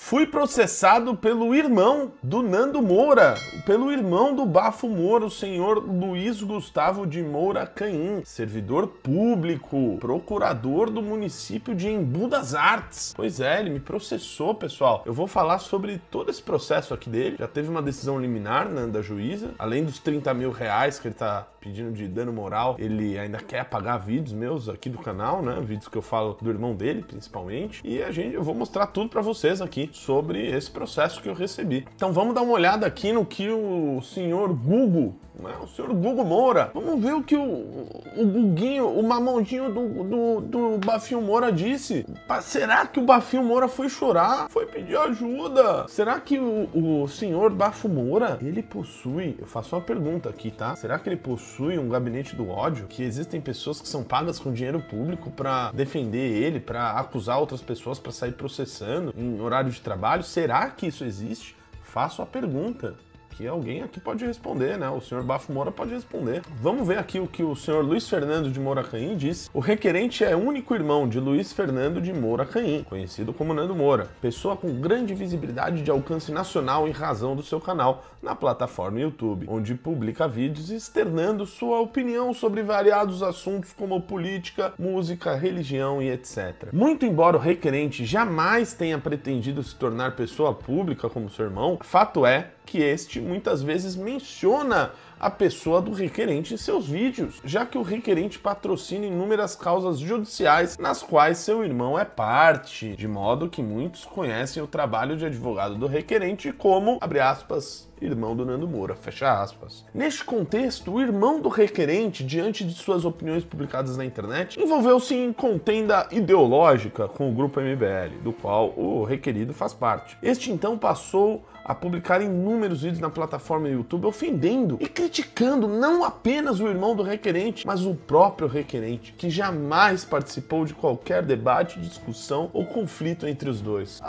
Fui processado pelo irmão do Nando Moura, pelo irmão do Bafo Moura, o senhor Luiz Gustavo de Moura Caim, servidor público, procurador do município de Embu das Artes. Pois é, ele me processou, pessoal. Eu vou falar sobre todo esse processo aqui dele. Já teve uma decisão liminar, né, da juíza. Além dos 30 mil reais que ele tá pedindo de dano moral, ele ainda quer apagar vídeos meus aqui do canal, né? Vídeos que eu falo do irmão dele, principalmente. E eu vou mostrar tudo pra vocês aqui sobre esse processo que eu recebi. Então vamos dar uma olhada aqui no que o senhor Gugu, né? O senhor Gugu Moura. Vamos ver o que o Guguinho, o mamãozinho do Bafinho Moura disse. Será que o Bafinho Moura foi chorar? Foi pedir ajuda? Será que o senhor Bafo Moura, ele possui, eu faço uma pergunta aqui, tá? Será que ele possui um gabinete do ódio? Que existem pessoas que são pagas com dinheiro público pra defender ele, pra acusar outras pessoas, pra sair processando em horário de trabalho? Será que isso existe? Faço a pergunta, que alguém aqui pode responder, né? O senhor Bafo Moura pode responder. Vamos ver aqui o que o senhor Luiz Fernando de Moura Caim disse. O requerente é único irmão de Luiz Fernando de Moura Caim, conhecido como Nando Moura, pessoa com grande visibilidade de alcance nacional em razão do seu canal na plataforma YouTube, onde publica vídeos externando sua opinião sobre variados assuntos como política, música, religião e etc. Muito embora o requerente jamais tenha pretendido se tornar pessoa pública como seu irmão, fato é que este muitas vezes menciona a pessoa do requerente em seus vídeos, já que o requerente patrocina inúmeras causas judiciais nas quais seu irmão é parte, de modo que muitos conhecem o trabalho de advogado do requerente como, abre aspas, irmão do Nando Moura, fecha aspas. Neste contexto, o irmão do requerente, diante de suas opiniões publicadas na internet, envolveu-se em contenda ideológica com o grupo MBL, do qual o requerido faz parte. Este então passou a publicar inúmeros vídeos na plataforma YouTube ofendendo e criticando não apenas o irmão do requerente, mas o próprio requerente, que jamais participou de qualquer debate, discussão ou conflito entre os dois.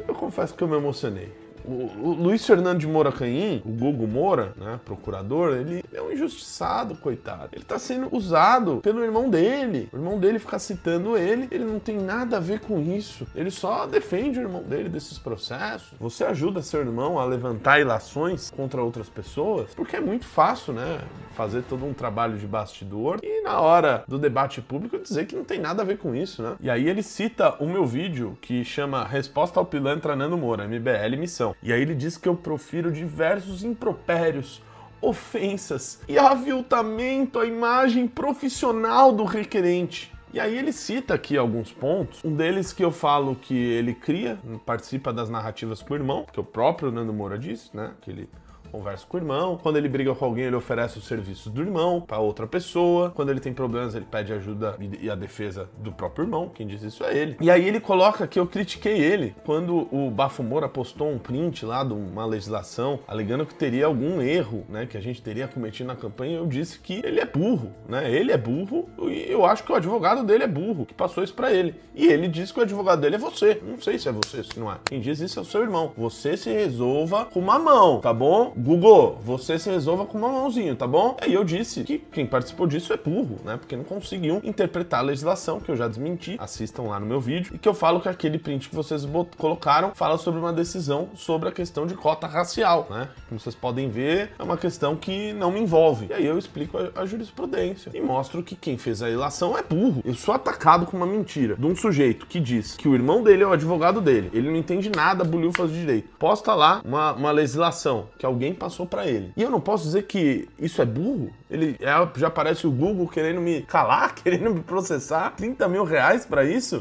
Eu confesso que eu me emocionei. O Luiz Fernando de Moura Caim, o Gugu Moura, né, procurador, ele é um injustiçado, coitado. Ele tá sendo usado pelo irmão dele. O irmão dele fica citando ele não tem nada a ver com isso. Ele só defende o irmão dele desses processos. Você ajuda seu irmão a levantar ilações contra outras pessoas, porque é muito fácil, né, fazer todo um trabalho de bastidor e na hora do debate público dizer que não tem nada a ver com isso, né? E aí ele cita o meu vídeo que chama Resposta ao Pilantra Nando Moura, MBL Missão. E aí ele diz que eu profiro diversos impropérios, ofensas e aviltamento à imagem profissional do requerente. E aí ele cita aqui alguns pontos, um deles que eu falo que ele cria, participa das narrativas com o irmão, que o próprio Nando Moura disse, né, que ele conversa com o irmão. Quando ele briga com alguém, ele oferece os serviços do irmão para outra pessoa. Quando ele tem problemas, ele pede ajuda e a defesa do próprio irmão. Quem diz isso é ele. E aí ele coloca que eu critiquei ele quando o Bafo Moura postou um print lá de uma legislação alegando que teria algum erro, né, que a gente teria cometido na campanha. Eu disse que ele é burro, né? Ele é burro e eu acho que o advogado dele é burro, que passou isso para ele. E ele disse que o advogado dele é você. Não sei se é você, se não é. Quem diz isso é o seu irmão. Você se resolva com uma mão, tá bom? Gugu, você se resolva com uma mãozinha, tá bom? Aí eu disse que quem participou disso é burro, né? Porque não conseguiu interpretar a legislação, que eu já desmenti. Assistam lá no meu vídeo. E que eu falo que aquele print que vocês colocaram fala sobre uma decisão sobre a questão de cota racial, né? Como vocês podem ver, é uma questão que não me envolve. E aí eu explico a jurisprudência e mostro que quem fez a ilação é burro. Eu sou atacado com uma mentira de um sujeito que diz que o irmão dele é o advogado dele. Ele não entende nada, bulhufas de direito. Posta lá uma legislação que alguém passou pra ele. E eu não posso dizer que isso é burro? Já parece o Google querendo me calar, querendo me processar 30 mil reais pra isso?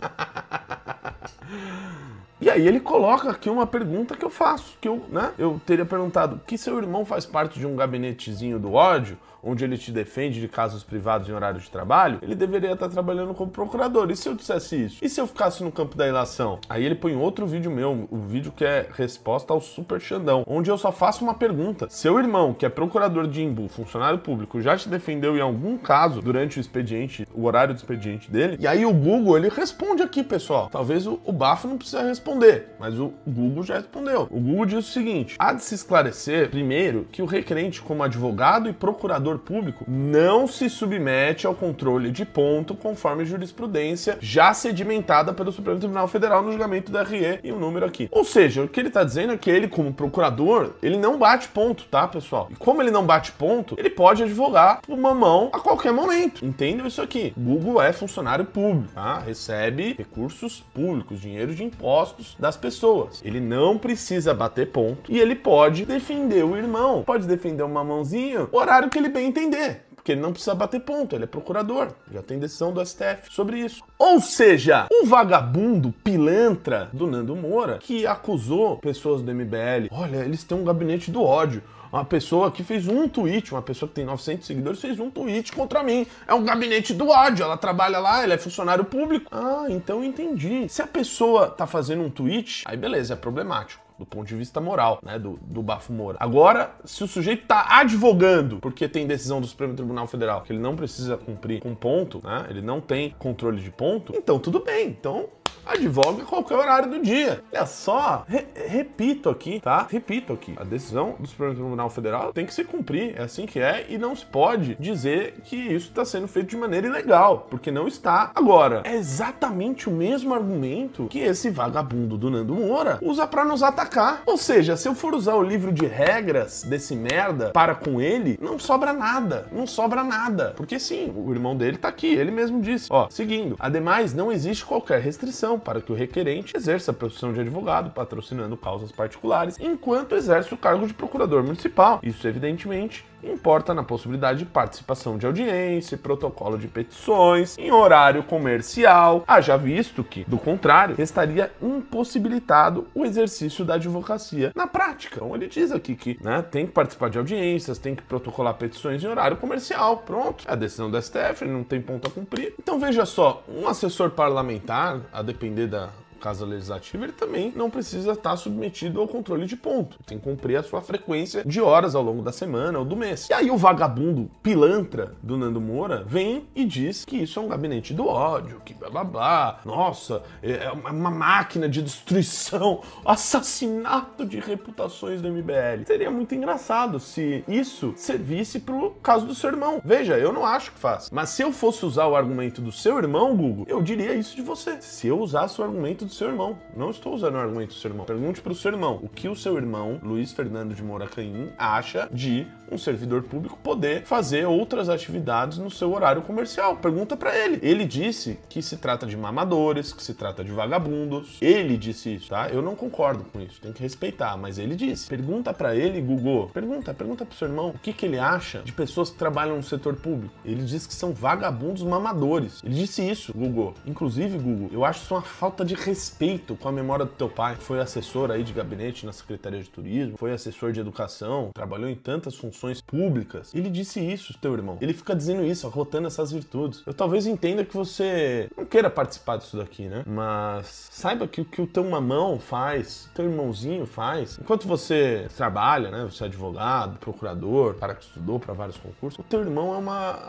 E aí ele coloca aqui uma pergunta que eu faço, que eu teria perguntado, que seu irmão faz parte de um gabinetezinho do ódio, onde ele te defende de casos privados em horário de trabalho, ele deveria estar trabalhando como procurador. E se eu dissesse isso? E se eu ficasse no campo da ilação? Aí ele põe outro vídeo meu, o vídeo que é resposta ao Super Xandão, onde eu só faço uma pergunta. Seu irmão, que é procurador de Embu, funcionário público, já te defendeu em algum caso durante o expediente, o horário do expediente dele? E aí o Google, ele responde aqui, pessoal. Talvez o Bafo não precisa responder. responder, mas o Google já respondeu. O Google diz o seguinte: há de se esclarecer, primeiro, que o requerente como advogado e procurador público não se submete ao controle de ponto conforme jurisprudência já sedimentada pelo Supremo Tribunal Federal no julgamento da RE e o número aqui. Ou seja, o que ele está dizendo é que ele, como procurador, ele não bate ponto, tá, pessoal? E como ele não bate ponto, ele pode advogar por mamão a qualquer momento. Entendam isso aqui. Google é funcionário público, tá? Recebe recursos públicos, dinheiro de impostos das pessoas. Ele não precisa bater ponto e ele pode defender o irmão, pode defender o mamãozinho, o horário que ele bem entender. Porque ele não precisa bater ponto, ele é procurador. Já tem decisão do STF sobre isso. Ou seja, o vagabundo pilantra do Nando Moura, que acusou pessoas do MBL, olha, eles têm um gabinete do ódio. Uma pessoa que fez um tweet, uma pessoa que tem 900 seguidores, fez um tweet contra mim. É um gabinete do ódio, ela trabalha lá, ela é funcionário público. Ah, então entendi. Se a pessoa tá fazendo um tweet, aí beleza, é problemático do ponto de vista moral, né, do Bafo Moura. Agora, se o sujeito tá advogando porque tem decisão do Supremo Tribunal Federal que ele não precisa cumprir com ponto, né, ele não tem controle de ponto, então tudo bem. Então, advoga a qualquer horário do dia. Olha só, repito aqui, tá? Repito aqui. A decisão do Supremo Tribunal Federal tem que se cumprir, é assim que é, e não se pode dizer que isso está sendo feito de maneira ilegal, porque não está. Agora, é exatamente o mesmo argumento que esse vagabundo do Nando Moura usa pra nos atacar. Ou seja, se eu for usar o livro de regras desse merda para com ele, não sobra nada. Não sobra nada. Porque sim, o irmão dele tá aqui, ele mesmo disse. Ó, seguindo. Ademais, não existe qualquer restrição para que o requerente exerça a profissão de advogado, patrocinando causas particulares, enquanto exerce o cargo de procurador municipal. Isso, evidentemente, importa na possibilidade de participação de audiência, protocolo de petições, em horário comercial. Haja visto que, do contrário, estaria impossibilitado o exercício da advocacia na prática. Então ele diz aqui que, né, tem que participar de audiências, tem que protocolar petições em horário comercial. Pronto, é a decisão da STF, ele não tem ponto a cumprir. Então veja só, um assessor parlamentar, a depender da Casa Legislativa, ele também não precisa estar submetido ao controle de ponto. Tem que cumprir a sua frequência de horas ao longo da semana ou do mês. E aí o vagabundo pilantra do Nando Moura vem e diz que isso é um gabinete do ódio, que blá blá blá, nossa, é uma máquina de destruição, assassinato de reputações do MBL. Seria muito engraçado se isso servisse pro caso do seu irmão. Veja, eu não acho que faz. Mas se eu fosse usar o argumento do seu irmão, Google, eu diria isso de você. Se eu usasse o argumento do seu irmão. Não estou usando o argumento do seu irmão. Pergunte pro seu irmão o que o seu irmão, Luiz Fernando de Moura Caim, acha de um servidor público poder fazer outras atividades no seu horário comercial. Pergunta pra ele. Ele disse que se trata de mamadores, que se trata de vagabundos. Ele disse isso, tá? Eu não concordo com isso. Tem que respeitar, mas ele disse. Pergunta pra ele, Google. Pergunta pro seu irmão o que ele acha de pessoas que trabalham no setor público. Ele diz que são vagabundos mamadores. Ele disse isso, Google. Inclusive, Google, eu acho isso uma falta de respeito com a memória do teu pai, que foi assessor aí de gabinete na Secretaria de Turismo, foi assessor de educação, trabalhou em tantas funções públicas. Ele disse isso, teu irmão. Ele fica dizendo isso, arrotando essas virtudes. Eu talvez entenda que você não queira participar disso daqui, né? Mas saiba que o que o teu mamão faz, teu irmãozinho faz, enquanto você trabalha, né? Você é advogado, procurador, cara que estudou para vários concursos, o teu irmão é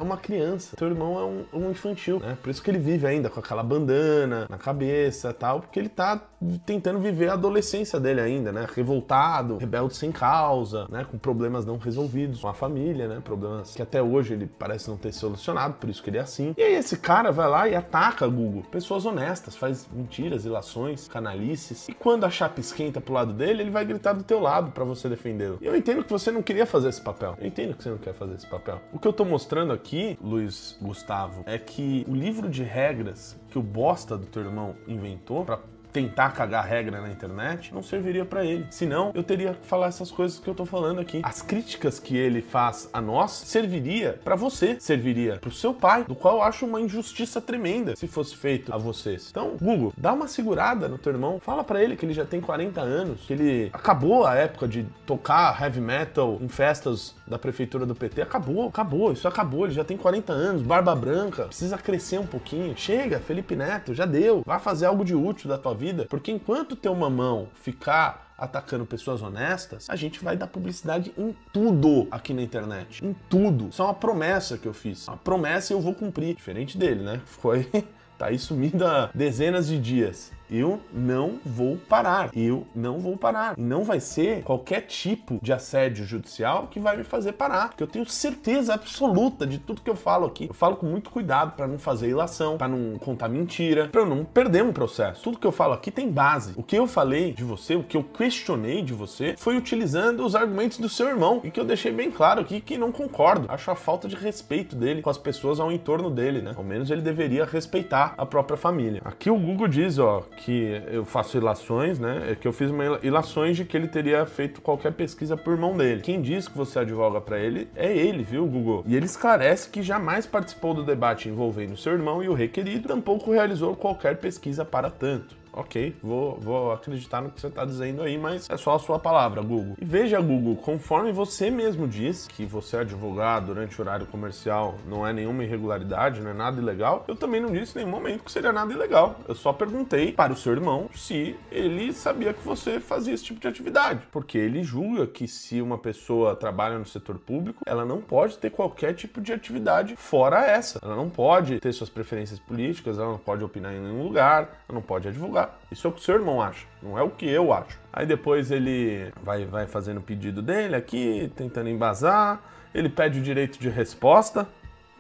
uma criança, teu irmão é um infantil, né? Por isso que ele vive ainda com aquela bandana na cabeça e tal, porque ele tá tentando viver a adolescência dele ainda, né? Revoltado, rebelde sem causa, né? Com problemas não resolvidos com a família, né? Problemas que até hoje ele parece não ter solucionado, por isso que ele é assim. E aí esse cara vai lá e ataca, Google, pessoas honestas, faz mentiras, ilações, canalices. E quando a chapa esquenta pro lado dele, ele vai gritar do teu lado pra você defendê-lo. E eu entendo que você não queria fazer esse papel. Eu entendo que você não quer fazer esse papel. O que eu tô mostrando aqui, Luiz Gustavo, é que o livro de regras que o bosta do teu irmão inventou pra tentar cagar regra na internet, não serviria pra ele. Senão, eu teria que falar essas coisas que eu tô falando aqui. As críticas que ele faz a nós serviria pra você, serviria pro seu pai, do qual eu acho uma injustiça tremenda se fosse feito a vocês. Então, Google, dá uma segurada no teu irmão, fala pra ele que ele já tem 40 anos, que ele acabou a época de tocar heavy metal em festas da prefeitura do PT, acabou, isso acabou, ele já tem 40 anos, barba branca, precisa crescer um pouquinho. Chega, Felipe Neto, já deu, vai fazer algo de útil da tua vida, porque enquanto teu mamão ficar atacando pessoas honestas, a gente vai dar publicidade em tudo aqui na internet, em tudo. Isso é uma promessa que eu fiz, uma promessa e eu vou cumprir, diferente dele, né? Foi, tá aí sumido há dezenas de dias. Eu não vou parar. Eu não vou parar. E não vai ser qualquer tipo de assédio judicial que vai me fazer parar. Porque eu tenho certeza absoluta de tudo que eu falo aqui. Eu falo com muito cuidado para não fazer ilação, para não contar mentira, para eu não perder um processo. Tudo que eu falo aqui tem base. O que eu falei de você, o que eu questionei de você, foi utilizando os argumentos do seu irmão. E que eu deixei bem claro aqui que não concordo. Acho a falta de respeito dele com as pessoas ao entorno dele, né? Ao menos ele deveria respeitar a própria família. Aqui o Google diz, ó, que eu faço ilações, né? É que eu fiz ilações de que ele teria feito qualquer pesquisa por mão dele. Quem diz que você advoga pra ele é ele, viu, Google? E ele esclarece que jamais participou do debate envolvendo seu irmão e o requerido, tampouco realizou qualquer pesquisa para tanto. Ok, vou acreditar no que você está dizendo aí, mas é só a sua palavra, Google. E veja, Google, conforme você mesmo diz que você é advogado durante o horário comercial, não é nenhuma irregularidade, não é nada ilegal, eu também não disse em nenhum momento que seria nada ilegal. Eu só perguntei para o seu irmão se ele sabia que você fazia esse tipo de atividade, porque ele julga que se uma pessoa trabalha no setor público, ela não pode ter qualquer tipo de atividade fora essa. Ela não pode ter suas preferências políticas, ela não pode opinar em nenhum lugar, ela não pode advogar. Isso é o que o seu irmão acha, não é o que eu acho. Aí depois ele vai fazendo o pedido dele aqui, tentando embasar, ele pede o direito de resposta,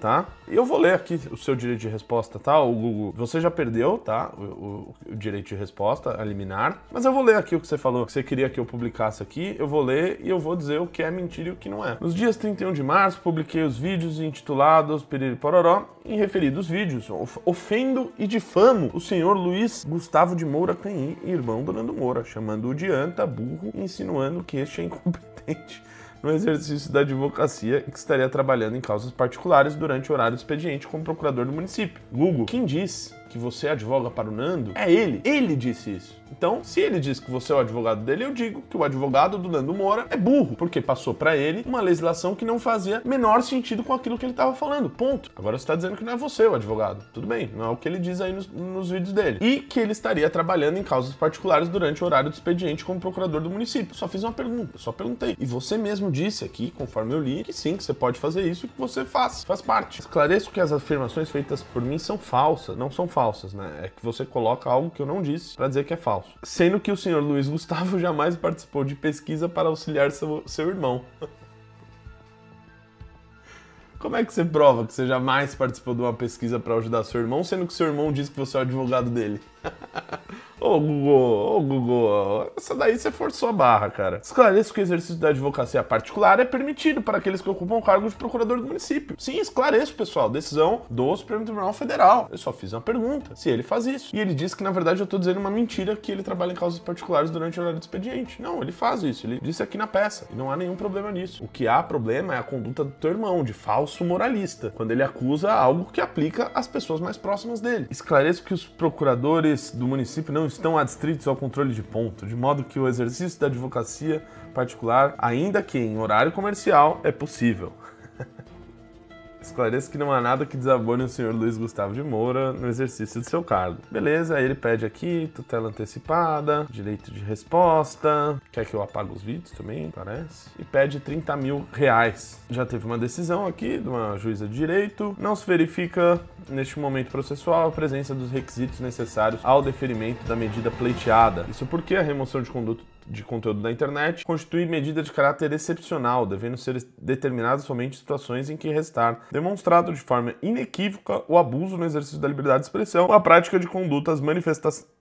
tá? E eu vou ler aqui o seu direito de resposta, tá? O Google, você já perdeu, tá? O direito de resposta, a liminar, mas eu vou ler aqui o que você falou, que você queria que eu publicasse aqui, eu vou ler e eu vou dizer o que é mentira e o que não é. Nos dias 31 de março, publiquei os vídeos intitulados Piriri Pororó. Em referidos vídeos, ofendo e difamo o senhor Luiz Gustavo de Moura Canhim, irmão do Nando Moura, chamando-o de anta, burro, e insinuando que este é incompetente no exercício da advocacia e que estaria trabalhando em causas particulares durante o horário do expediente como procurador do município. Google, quem diz que você advoga para o Nando é ele. Ele disse isso. Então, se ele diz que você é o advogado dele, eu digo que o advogado do Nando Moura é burro, porque passou para ele uma legislação que não fazia menor sentido com aquilo que ele estava falando. Ponto. Agora você está dizendo que não é você o advogado. Tudo bem, não é o que ele diz aí nos vídeos dele. E que ele estaria trabalhando em causas particulares durante o horário do expediente como procurador do município. Só fiz uma pergunta, só perguntei. E você mesmo disse aqui, conforme eu li, que sim, que você pode fazer isso e que você faz parte. Esclareço que as afirmações feitas por mim são falsas, não são falsas, né? É que você coloca algo que eu não disse para dizer que é falso. Sendo que o senhor Luiz Gustavo jamais participou de pesquisa para auxiliar seu irmão. Como é que você prova que você jamais participou de uma pesquisa para ajudar seu irmão, sendo que seu irmão diz que você é o advogado dele? Ô Google, essa daí você forçou a barra, cara. Esclareço que o exercício da advocacia particular é permitido para aqueles que ocupam o cargo de procurador do município. Sim, esclareço, pessoal. Decisão do Supremo Tribunal Federal. Eu só fiz uma pergunta, se ele faz isso. E ele disse que, na verdade, eu tô dizendo uma mentira, que ele trabalha em causas particulares durante o horário do expediente. Não, ele faz isso. Ele disse aqui na peça. E não há nenhum problema nisso. O que há problema é a conduta do teu irmão, de falso moralista, quando ele acusa algo que aplica às pessoas mais próximas dele. Esclareço que os procuradores do município não estão adstritos ao controle de ponto, de modo que o exercício da advocacia particular, ainda que em horário comercial, é possível. Esclareço que não há nada que desabone o senhor Luiz Gustavo de Moura no exercício do seu cargo. Beleza, aí ele pede aqui tutela antecipada, direito de resposta, quer que eu apague os vídeos também, parece, e pede 30 mil reais. Já teve uma decisão aqui de uma juíza de direito, não se verifica neste momento processual a presença dos requisitos necessários ao deferimento da medida pleiteada. Isso porque a remoção de conteúdo da internet constitui medida de caráter excepcional, devendo ser determinadas somente situações em que restar demonstrado de forma inequívoca o abuso no exercício da liberdade de expressão ou a prática de condutas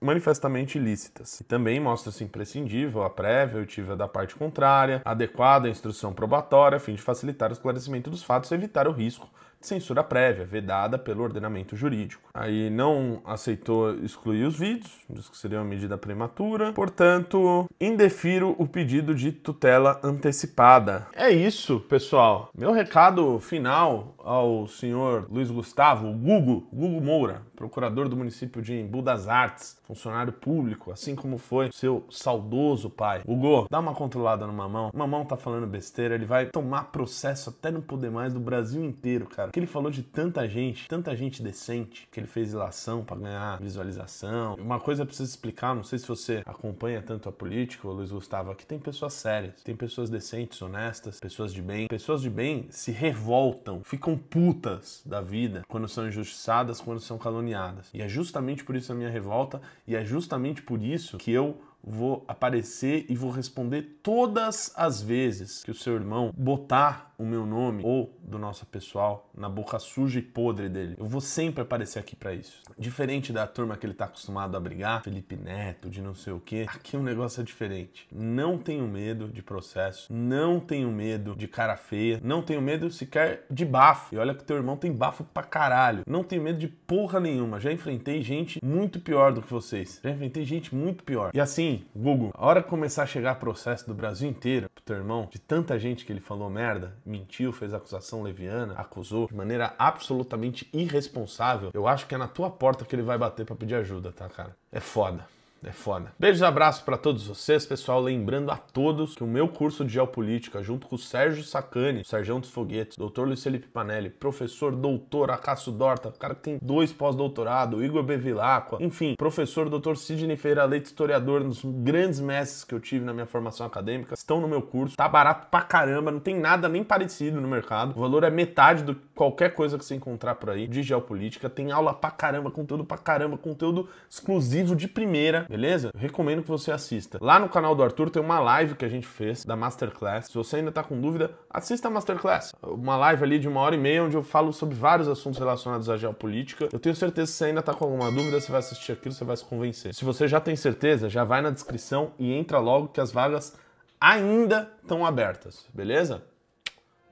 manifestamente ilícitas. E também mostra-se imprescindível a prévia oitiva da parte contrária, adequada à instrução probatória, a fim de facilitar o esclarecimento dos fatos e evitar o risco de censura prévia, vedada pelo ordenamento jurídico. Aí não aceitou excluir os vídeos, diz que seria uma medida prematura, portanto, indefiro o pedido de tutela antecipada. É isso, pessoal. Meu recado final ao senhor Luiz Gustavo, Google Moura, procurador do município de Embu das Artes, funcionário público, assim como foi seu saudoso pai. Hugo, dá uma controlada no Mamão. O Mamão tá falando besteira, ele vai tomar processo até não poder mais do Brasil inteiro, cara. que ele falou de tanta gente decente, que ele fez ilação pra ganhar visualização. Uma coisa eu preciso explicar, não sei se você acompanha tanto a política, o Luiz Gustavo, aqui tem pessoas sérias, tem pessoas decentes, honestas, pessoas de bem. Pessoas de bem se revoltam, ficam putas da vida quando são injustiçadas, quando são caluniadas. E é justamente por isso a minha revolta, e é justamente por isso que eu vou aparecer e vou responder todas as vezes que o seu irmão botar o meu nome ou do nosso pessoal na boca suja e podre dele. Eu vou sempre aparecer aqui pra isso. Diferente da turma que ele tá acostumado a brigar, Felipe Neto, de não sei o quê, aqui o negócio é diferente. Não tenho medo de processo, não tenho medo de cara feia, não tenho medo sequer de bafo. E olha que teu irmão tem bafo pra caralho. Não tenho medo de porra nenhuma. Já enfrentei gente muito pior do que vocês. Já enfrentei gente muito pior. E assim, Google, a hora que começar a chegar processo do Brasil inteiro pro teu irmão, de tanta gente que ele falou merda, mentiu, fez acusação leviana, acusou de maneira absolutamente irresponsável, eu acho que é na tua porta que ele vai bater pra pedir ajuda, tá, cara? É foda. É foda. Beijos e abraços pra todos vocês, pessoal. Lembrando a todos que o meu curso de geopolítica, junto com o Sérgio Sacani, o Serjão dos Foguetes, Dr. Luiz Felipe Panelli, professor doutor Acácio Dorta, o cara que tem 2 pós-doutorado, Igor Bevilacqua, enfim, professor Dr. Sidney Feira Leite, historiador, um dos grandes mestres que eu tive na minha formação acadêmica, estão no meu curso. Tá barato pra caramba, não tem nada nem parecido no mercado. O valor é metade de qualquer coisa que você encontrar por aí de geopolítica. Tem aula pra caramba, conteúdo exclusivo de primeira. Beleza? Eu recomendo que você assista. Lá no canal do Arthur tem uma live que a gente fez da Masterclass. Se você ainda tá com dúvida, assista a Masterclass. Uma live ali de 1h30 onde eu falo sobre vários assuntos relacionados à geopolítica. Eu tenho certeza que se você ainda tá com alguma dúvida, você vai assistir aquilo, você vai se convencer. Se você já tem certeza, já vai na descrição e entra logo que as vagas ainda estão abertas. Beleza?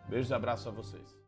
Beijos e abraços a vocês.